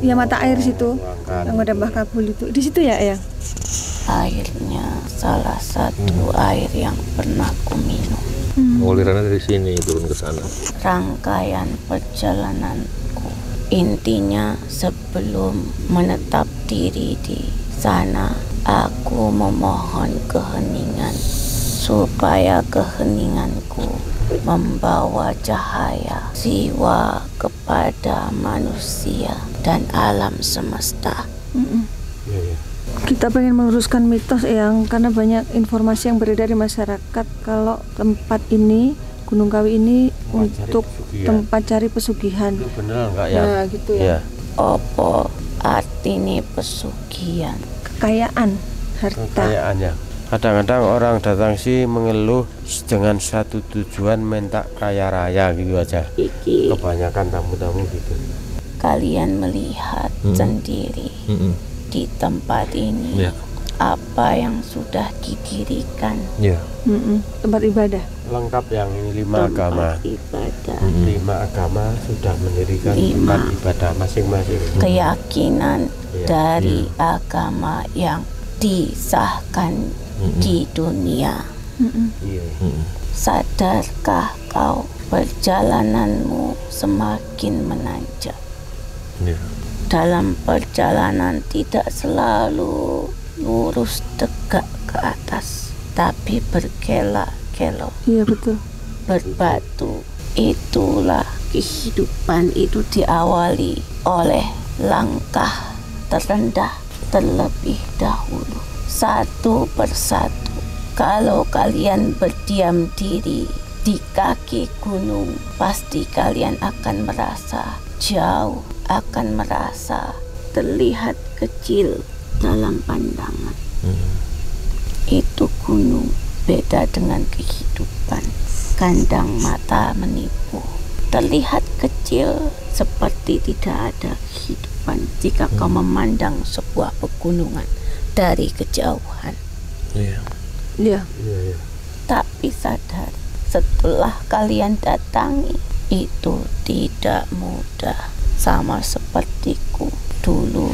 S2: Ya mata air situ. Yang ada Mbah Kabul itu. Di situ ya, Eyang?
S6: Airnya salah satu air yang pernah ku minum.
S5: Alirannya dari sini turun ke sana.
S6: Rangkaian perjalananku, intinya sebelum menetap diri di sana, aku memohon keheningan supaya keheninganku membawa cahaya jiwa kepada manusia dan alam semesta.
S2: Kita pengen meluruskan mitos yang karena banyak informasi yang beredar di masyarakat kalau tempat ini Gunung Kawi ini untuk tempat cari pesugihan.
S1: Itu benar enggak ya?
S2: Nah, gitu ya.
S6: Apa artinya pesugihan?
S2: Kekayaan, harta.
S1: Kekayaannya. Kadang-kadang orang datang sih mengeluh dengan satu tujuan minta kaya raya gitu aja.
S6: Iki
S1: Kebanyakan tamu-tamu gitu.
S6: kalian melihat sendiri di tempat ini apa yang sudah didirikan.
S2: Tempat ibadah.
S1: Lengkap yang ini 5 agama.
S6: Ibadah,
S1: 5 agama sudah mendirikan tempat ibadah masing-masing.
S6: keyakinan dari agama yang disahkan di dunia.
S1: Iya.
S6: Sadarkah kau perjalananmu semakin menanjak? Dalam perjalanan tidak selalu lurus tegak ke atas, tapi berkelok-kelok,
S2: Iya, betul.
S6: berbatu. Itulah kehidupan itu diawali oleh langkah terendah terlebih dahulu, satu persatu. Kalau kalian berdiam diri di kaki gunung, pasti kalian akan merasa jauh, akan merasa terlihat kecil dalam pandangan. Itu gunung, beda dengan kehidupan. Kandang mata menipu, terlihat kecil seperti tidak ada kehidupan jika kau memandang sebuah pegunungan dari kejauhan.
S2: Iya.
S6: Tapi sadar, setelah kalian datangi, itu tidak mudah. Sama sepertiku dulu,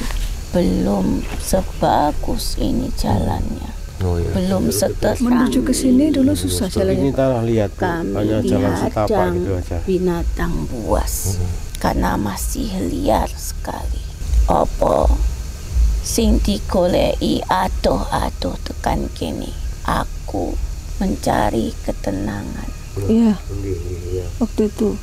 S6: belum sebagus ini jalannya. Belum seterang.
S2: Menuju ke sini dulu susah
S1: Ini
S2: jalannya.
S1: tanah liat,
S6: Kami
S1: hanya jalan setapak
S6: dihadang
S1: gitu aja.
S6: binatang buas karena masih liar sekali. Apa sing digoleki adoh-adoh tekan kene? Aku mencari ketenangan.
S2: Iya. Waktu itu.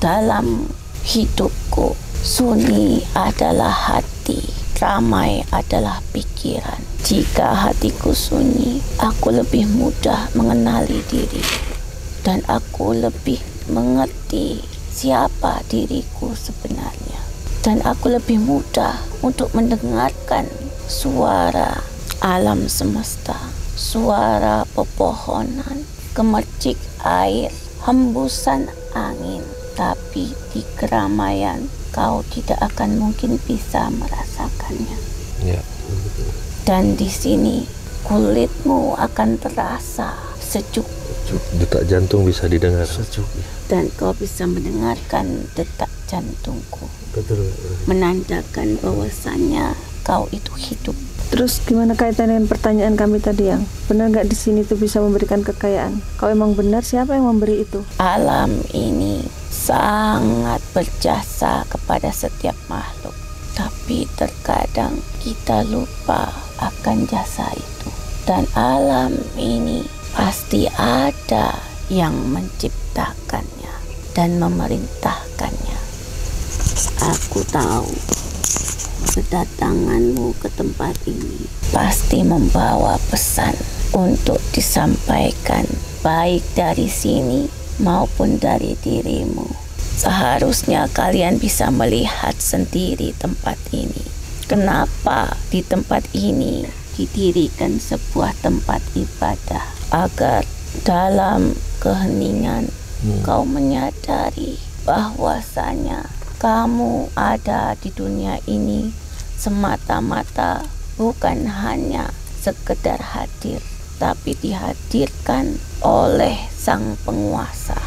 S6: Dalam hidupku, sunyi adalah hati, ramai adalah pikiran. Jika hatiku sunyi, aku lebih mudah mengenali diriku dan aku lebih mengerti siapa diriku sebenarnya. Dan aku lebih mudah untuk mendengarkan suara alam semesta, suara pepohonan, gemercik air, hembusan angin. Tapi di keramaian kau tidak akan mungkin bisa merasakannya.
S5: Ya.
S6: Dan di sini kulitmu akan terasa sejuk.
S5: Detak jantung bisa didengar.
S1: Sejuk.
S6: Dan kau bisa mendengarkan detak jantungku.
S1: Betul.
S6: Menandakan bahwasannya kau itu hidup.
S2: Terus gimana kaitan dengan pertanyaan kami tadi, yang benar nggak di sini tuh bisa memberikan kekayaan? Kalau emang benar, siapa yang memberi itu?
S6: Alam ini sangat berjasa kepada setiap makhluk. Tapi terkadang kita lupa akan jasa itu. Dan alam ini pasti ada yang menciptakannya dan memerintahkannya. Aku tahu kedatanganmu ke tempat ini pasti membawa pesan untuk disampaikan, baik dari sini maupun dari dirimu. Seharusnya kalian bisa melihat sendiri tempat ini. Kenapa di tempat ini didirikan sebuah tempat ibadah, agar dalam keheningan kau menyadari bahwasanya kamu ada di dunia ini semata-mata bukan hanya sekedar hadir, tapi dihadirkan oleh sang penguasa.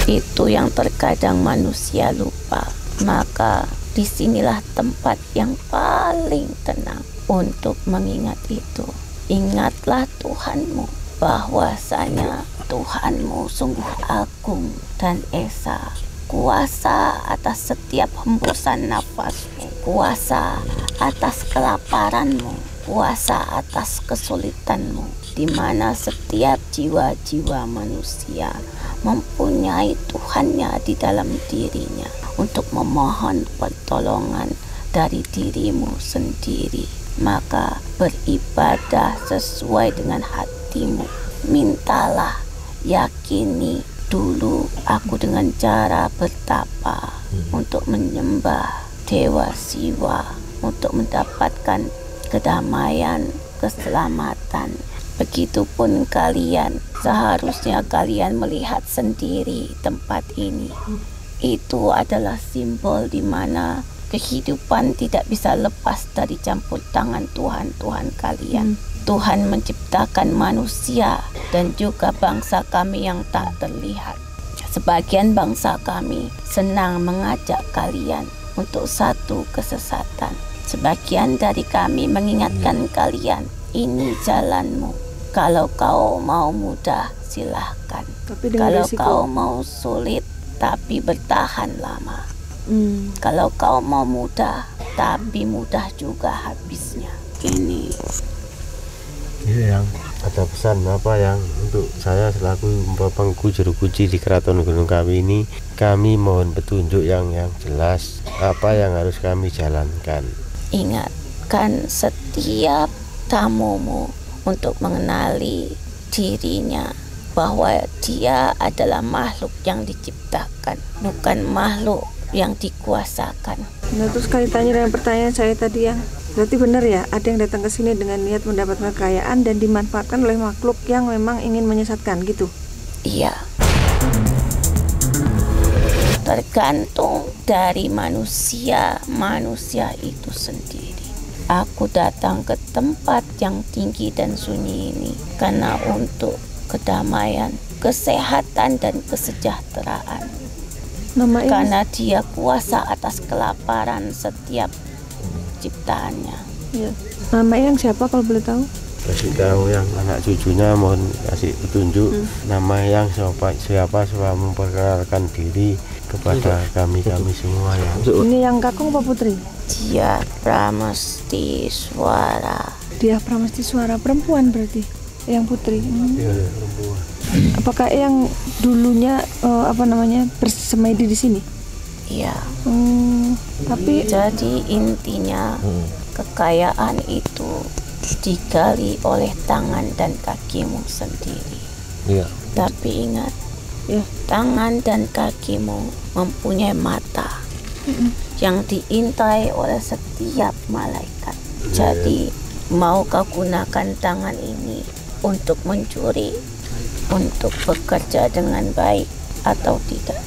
S6: Itu yang terkadang manusia lupa. Maka disinilah tempat yang paling tenang untuk mengingat itu. Ingatlah Tuhanmu, bahwasanya Tuhanmu sungguh agung dan esa, kuasa atas setiap hembusan nafasmu, kuasa atas kelaparanmu, kuasa atas kesulitanmu, di mana setiap jiwa-jiwa manusia mempunyai Tuhannya di dalam dirinya untuk memohon pertolongan dari dirimu sendiri. Maka beribadah sesuai dengan hatimu. Mintalah, yakini dulu aku dengan cara bertapa untuk menyembah Dewa Siwa, untuk mendapatkan kedamaian, keselamatan. Begitupun kalian, seharusnya kalian melihat sendiri tempat ini. Itu adalah simbol di mana kehidupan tidak bisa lepas dari campur tangan Tuhan kalian. Tuhan menciptakan manusia dan juga bangsa kami yang tak terlihat. Sebagian bangsa kami senang mengajak kalian untuk satu kesesatan. Sebagian dari kami mengingatkan kalian, ini jalanmu. Kalau kau mau mudah, silahkan. Kalau kau mau sulit, tapi bertahan lama. Kalau kau mau mudah, tapi mudah juga habisnya. Ini.
S1: Iya, yang ada pesan apa yang untuk saya selaku pengku juru kunci di Keraton Gunung Kawi ini, kami mohon petunjuk yang jelas apa yang harus kami jalankan.
S6: Ingatkan setiap tamumu untuk mengenali dirinya, bahwa dia adalah makhluk yang diciptakan, bukan makhluk yang dikuasakan.
S2: Nah, terus kaitannya dengan pertanyaan saya tadi, yang berarti benar ya, ada yang datang ke sini dengan niat mendapatkan kekayaan dan dimanfaatkan oleh makhluk yang memang ingin menyesatkan gitu?
S6: Iya. Tergantung dari manusia itu sendiri. Aku datang ke tempat yang tinggi dan sunyi ini karena untuk kedamaian, kesehatan, dan kesejahteraan. Karena dia kuasa atas kelaparan setiap ciptaannya.
S2: Ya. Nama yang siapa kalau boleh tahu?
S1: Kasih tahu yang anak cucunya, mohon kasih petunjuk nama yang siapa memperkenalkan diri kepada kami semua ya.
S2: Ini yang kakung apa putri?
S6: Dia Pramesti Suara.
S2: Dia Pramesti Suara, perempuan berarti, yang putri.
S1: Iya, perempuan.
S2: Apakah yang dulunya bersemedi di sini?
S6: Iya.
S2: Tapi
S6: jadi intinya kekayaan itu digali oleh tangan dan kakimu sendiri.
S5: Iya.
S6: Tapi ingat, tangan dan kakimu mempunyai mata, yang diintai oleh setiap malaikat. Jadi mau kau gunakan tangan ini untuk mencuri, untuk bekerja dengan baik atau tidak.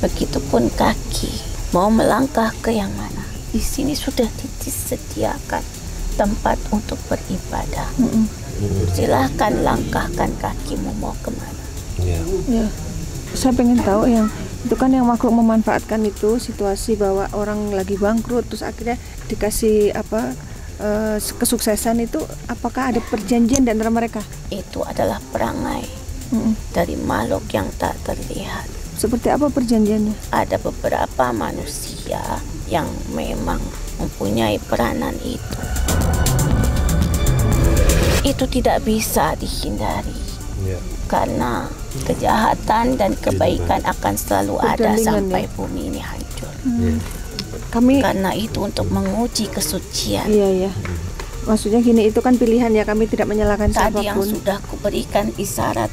S6: Begitupun kaki, mau melangkah ke yang mana. Di sini sudah disediakan tempat untuk beribadah. Silahkan langkahkan kakimu mau kemana.
S2: Ya. Saya pengen tahu yang itu kan yang makhluk memanfaatkan itu situasi bahwa orang lagi bangkrut terus akhirnya dikasih kesuksesan itu, apakah ada perjanjian di antara mereka?
S6: Itu adalah perangai dari makhluk yang tak terlihat.
S2: Seperti apa perjanjiannya?
S6: Ada beberapa manusia yang memang mempunyai peranan itu. Itu tidak bisa dihindari. Karena kejahatan dan kebaikan akan selalu ada sampai bumi ini hancur. Karena itu untuk menguji kesucian.
S2: Iya. Maksudnya gini, itu kan pilihan ya, kami tidak menyalahkan siapapun.
S6: Tadi yang sudah kuberikan isyarat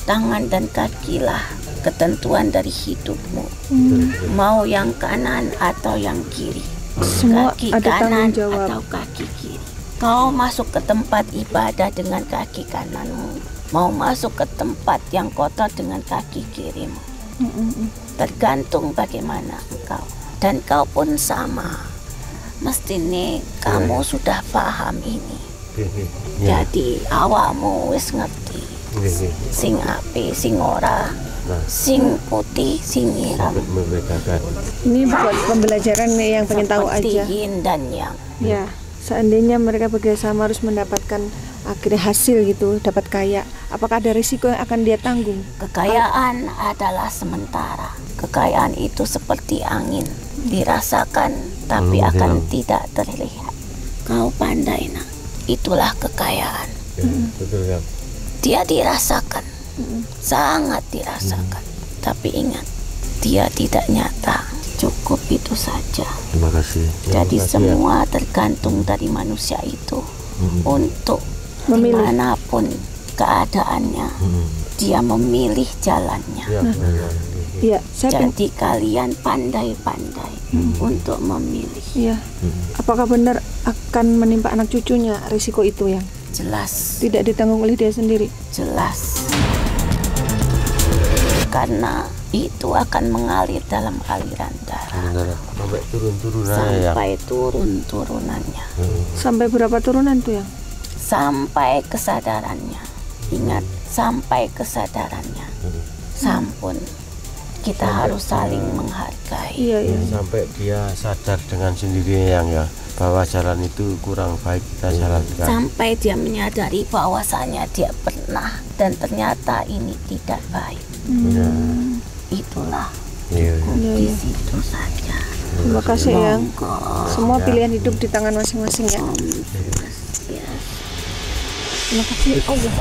S6: tangan dan kakilah ketentuan dari hidupmu. Mau yang kanan atau yang kiri.
S2: Semua
S6: kaki
S2: ada
S6: kanan
S2: tanggung jawab.
S6: atau kaki kiri. Kau masuk ke tempat ibadah dengan kaki kananmu, mau masuk ke tempat yang kotor dengan kaki kirimu. Tergantung bagaimana engkau. Dan kau pun sama. Mestinya kamu sudah paham ini. Jadi awakmu wis ngerti. Sing api, sing ora, sing putih, sing hitam.
S2: Ini buat pembelajaran yang pengen tahu aja.
S6: Seperti yin dan yang.
S2: Ya, seandainya mereka bekerjasama harus mendapatkan akhirnya hasil gitu, dapat kaya. Apakah ada risiko yang akan dia tanggung?
S6: Kekayaan adalah sementara. Kekayaan itu seperti angin, dirasakan tapi akan tidak terlihat. Kau pandai nak, itulah kekayaan. Dia dirasakan, sangat dirasakan. Tapi ingat, dia tidak nyata. Cukup itu saja.
S1: Terima kasih.
S6: Jadi semua tergantung dari manusia itu untuk dimanapun keadaannya, dia memilih jalannya.
S2: Iya,
S6: Jadi kalian pandai-pandai untuk memilih.
S2: Iya. Apakah benar akan menimpa anak cucunya risiko itu yang
S6: Jelas,
S2: tidak ditanggung oleh dia sendiri?
S6: jelas. Karena itu akan mengalir dalam aliran darah
S1: Sampai turun-turunannya ya.
S6: sampai turun-turunannya,
S2: Sampai berapa turunan tuh yang?
S6: sampai kesadarannya. Ingat, sampai kesadarannya. Sampun, kita harus saling menghargai.
S2: Iya.
S1: Sampai dia sadar dengan sendirinya yang ya bahwa jalan itu kurang baik kita jalankan.
S6: Sampai dia menyadari bahwasanya dia pernah dan ternyata ini tidak baik. Itulah di situ saja.
S2: Terima kasih yang.
S6: Monggo.
S2: Semua pilihan hidup di tangan masing-masing ya. Terima kasih Allah.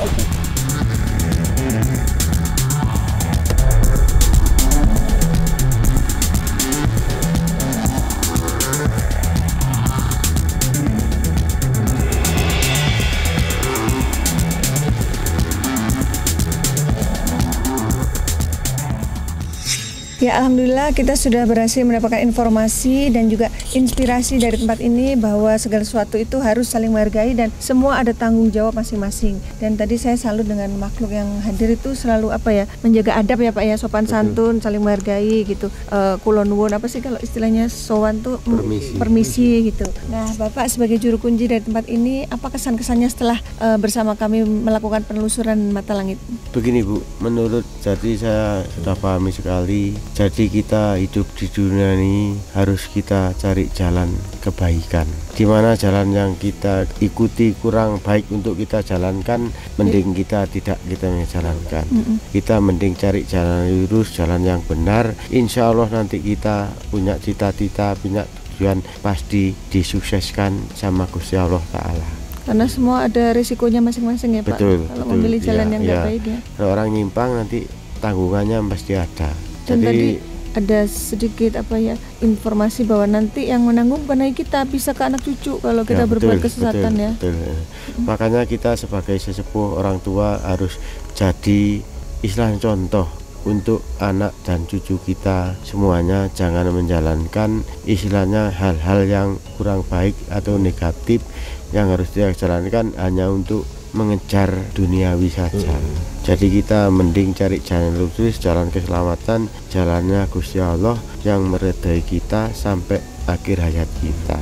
S2: Ya, alhamdulillah kita sudah berhasil mendapatkan informasi dan juga inspirasi dari tempat ini bahwa segala sesuatu itu harus saling menghargai dan semua ada tanggung jawab masing-masing. Dan tadi saya salut dengan makhluk yang hadir itu selalu menjaga adab ya Pak ya, sopan santun, saling menghargai gitu. Kulon nuwun apa sih kalau istilahnya sowan tuh permisi gitu. Nah, Bapak sebagai juru kunci dari tempat ini, apa kesan-kesannya setelah bersama kami melakukan penelusuran mata langit?
S1: Begini Bu, menurut jadi saya sudah pahami sekali. Jadi kita hidup di dunia ini harus kita cari jalan kebaikan. Di mana jalan yang kita ikuti kurang baik untuk kita jalankan, mending kita tidak jalankan. Kita mending cari jalan lurus, jalan yang benar. Insya Allah nanti kita punya cita-cita, punya tujuan, pasti disukseskan sama Gusti Allah Ta'ala.
S2: Karena semua ada risikonya masing-masing ya Pak. Kalau memilih jalan yang nggak baik ya.
S1: Kalau orang nyimpang nanti tanggungannya pasti ada.
S2: Dan tadi ada sedikit informasi bahwa nanti yang menanggung bukan hanya kita, bisa ke anak cucu kalau kita berbuat kesesatan ya.
S1: Makanya kita sebagai sesepuh orang tua harus jadi istilahnya contoh untuk anak dan cucu kita semuanya jangan menjalankan istilahnya hal-hal yang kurang baik atau negatif yang harus dijalankan hanya untuk mengejar duniawi saja. Jadi kita mending cari jalan lurus, jalan keselamatan, jalannya Gusti Allah yang meridai kita sampai akhir hayat kita.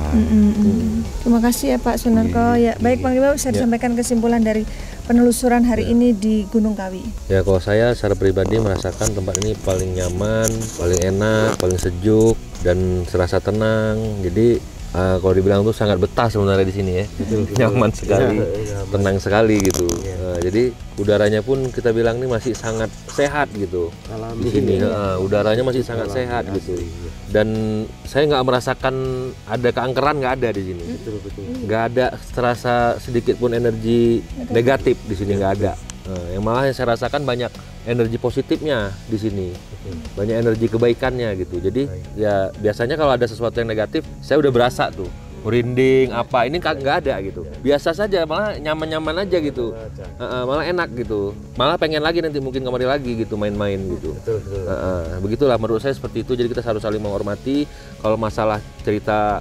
S2: Terima kasih ya Pak Sunarko. Ya, baik Bang Iba, bisa disampaikan kesimpulan dari penelusuran hari ini di Gunung Kawi.
S4: Ya, kalau saya secara pribadi merasakan tempat ini paling nyaman, paling enak, paling sejuk dan serasa tenang. Jadi kalau dibilang tuh sangat betah sebenarnya di sini ya. Nyaman sekali, tenang sekali gitu. Jadi udaranya pun kita bilang ini masih sangat sehat gitu. Di sini udaranya masih sangat sehat gitu. Dan saya nggak merasakan ada keangkeran, nggak ada di sini. Nggak ada terasa sedikit pun energi negatif di sini, nggak ada. Yang malah yang saya rasakan banyak energi positifnya di sini, banyak energi kebaikannya gitu. Jadi ya biasanya kalau ada sesuatu yang negatif, saya udah berasa tuh merinding apa, ini nggak ada gitu. Biasa saja, malah nyaman-nyaman aja gitu, malah enak gitu, malah pengen lagi nanti mungkin kemari lagi gitu main-main gitu. Begitulah menurut saya seperti itu. Jadi kita harus saling menghormati. Kalau masalah cerita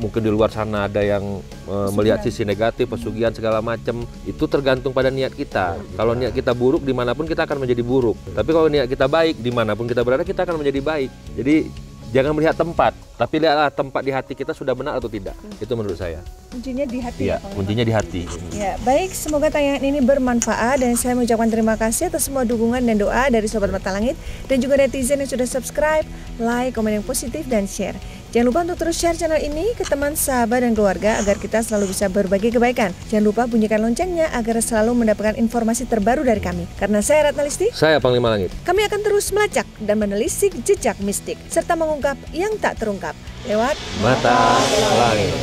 S4: mungkin di luar sana ada yang melihat sisi negatif, pesugihan segala macam, itu tergantung pada niat kita. Kalau niat kita buruk, dimanapun kita akan menjadi buruk. Tapi kalau niat kita baik, dimanapun kita berada kita akan menjadi baik. Jadi jangan melihat tempat, tapi lihatlah tempat di hati kita sudah benar atau tidak. Itu menurut saya.
S2: Kuncinya di hati.
S4: Iya, kuncinya di hati.
S2: Ya, baik, semoga tayangan ini bermanfaat dan saya mengucapkan terima kasih atas semua dukungan dan doa dari Sobat Mata Langit dan juga netizen yang sudah subscribe, like, komen yang positif dan share. Jangan lupa untuk terus share channel ini ke teman, sahabat, dan keluarga agar kita selalu bisa berbagi kebaikan. Jangan lupa bunyikan loncengnya agar selalu mendapatkan informasi terbaru dari kami. Karena saya Ratna Listi,
S4: Saya Panglima Langit.
S2: kami akan terus melacak dan menelisik jejak mistik serta mengungkap yang tak terungkap lewat
S4: Mata Langit.